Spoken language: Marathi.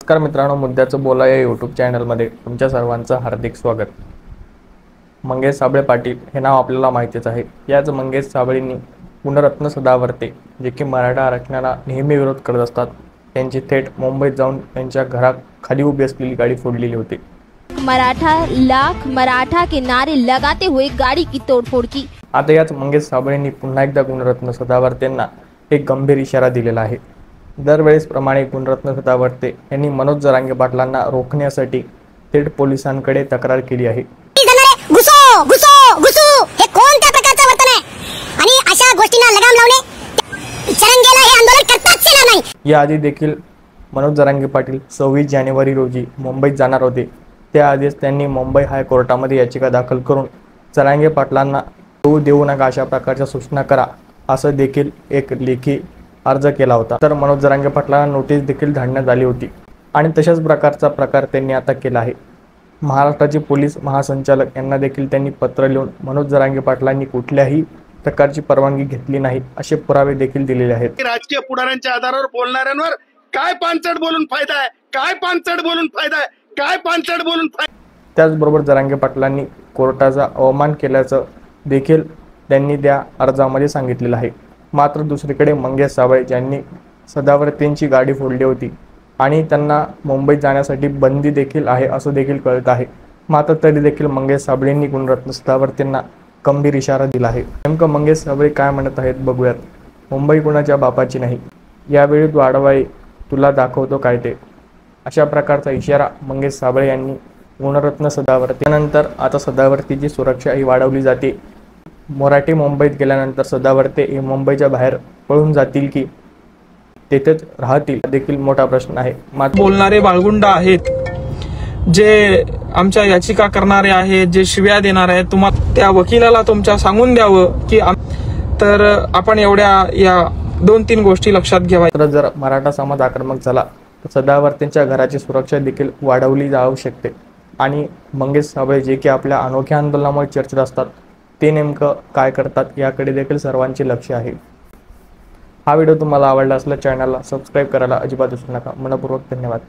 नमस्कार मित्रांनो, मुद्द्याचं बोला या यूट्यूब चॅनलमध्ये तुमच्या सर्वांचं हार्दिक स्वागत। मंगेश साबळे पाटील हे नाव आपल्याला माहितीच आहे। याच मंगेश साबळेंनी गुणरत्न सदावर्ते जे की मराठा आरक्षणाला नेहमी विरोध करत असतात, त्यांची थेट मुंबईत जाऊन त्यांच्या घराखाली उभी असलेली गाडी फोडलेली होती। मराठा के नारे लगाते हुए गाड़ी की तोड़फोड़ की। आता याच मंगेश साबळेंनी पुन्हा एकदा गुणरत्न सदावर्तेंना एक गंभीर इशारा दिलेला आहे। दरवेळेस प्रमाणे गुणरत्न सदावर्ते यांनी मनोज जरांगे पाटलांना रोखण्यासाठी थेट पोलिसांकडे तक्रार केली आहे। घुसो घुसो घुसू हे कोणत्या प्रकारचं वर्तन आहे आणि अशा गोष्टींना लगाम लावणे जरांगेला हे आंदोलन करताच येणार नाही। याआधी देखील मनोज जरांगे पाटील 26 जानेवारी रोजी मुंबईत जाणार होते। त्याआधीच त्यांनी मुंबई हायकोर्टामध्ये याचिका दाखल करून जरांगे पाटलांना देऊ नका अशा प्रकारच्या सूचना करा असं देखील एक लेखी अर्ज केला होता। तर मनोज जरांगे पाटलांना नोटीस देखील धाडण्यात आली होती आणि तशाच प्रकारचा प्रकार त्यांनी आता केला आहे। महाराष्ट्राचे पोलीस महासंचालक यांना देखील त्यांनी पत्र लिहून मनोज जरांगे पाटलांनी कुठल्याही प्रकारची परवानगी घेतली नाही असे पुरावे देखील दिलेले आहेत। राजकीय पुढाऱ्यांच्या आधारावर बोलणाऱ्यांवर काय पानचट बोलून फायदा आहे, काय पानचट बोलून फायदा आहे, काय पानचट बोलून फायदा। त्याचबरोबर जरांगे पाटलांनी कोर्टाचा अवमान केल्याचं देखील त्यांनी त्या अर्जामध्ये सांगितलेलं आहे। मात्र दुसरीकडे मंगेश साबळे यांनी सदावर्तेंची गाडी फोडली होती आणि त्यांना मुंबईत जाण्यासाठी बंदी देखील आहे असं देखील कळत आहे। मात्र तरी देखील मंगेश साबळेंनी गुणरत्न सदावर्तेंना गंभीर इशारा दिला आहे। नेमकं मंगेश साबळे काय म्हणत आहेत बघूयात। मुंबई कुणाच्या बापाची नाही, यावेळी तू आडवाई तुला दाखवतो काय ते, अशा प्रकारचा इशारा मंगेश साबळे यांनी गुणरत्न सदावर्ते। त्यानंतर आता सदावर्तेची सुरक्षा ही वाढवली जाते। मराठी मुंबईत गेल्यानंतर सदावर्ते हे मुंबईच्या बाहेर पळून जातील की तेथेच राहतील देखील मोठा प्रश्न आहे। बोलणारे बाळगुंड आहेत, जे आमच्या याचिका करणारे आहेत, जे शिव्या देणार आहेत, तुम्हाला त्या वकिलाला तुमच्या सांगून द्यावं की तर आपण एवढ्या या 2-3 गोष्टी लक्षात घ्याव्या। तर जर मराठा समाज आक्रमक झाला तर सदावर्तेंच्या घराची सुरक्षा देखील वाढवली जाऊ शकते आणि मंगेश साबळे जे की आपल्या अनोख्या आंदोलनामुळे चर्चेत असतात ते नेमकं काय करतात याकडे देखील सर्वांचे लक्ष आहे। हा व्हिडिओ तुम्हाला आवडला असल्यास चॅनलला सबस्क्राईब करायला अजिबात विसरू नका। मनपूर्वक धन्यवाद।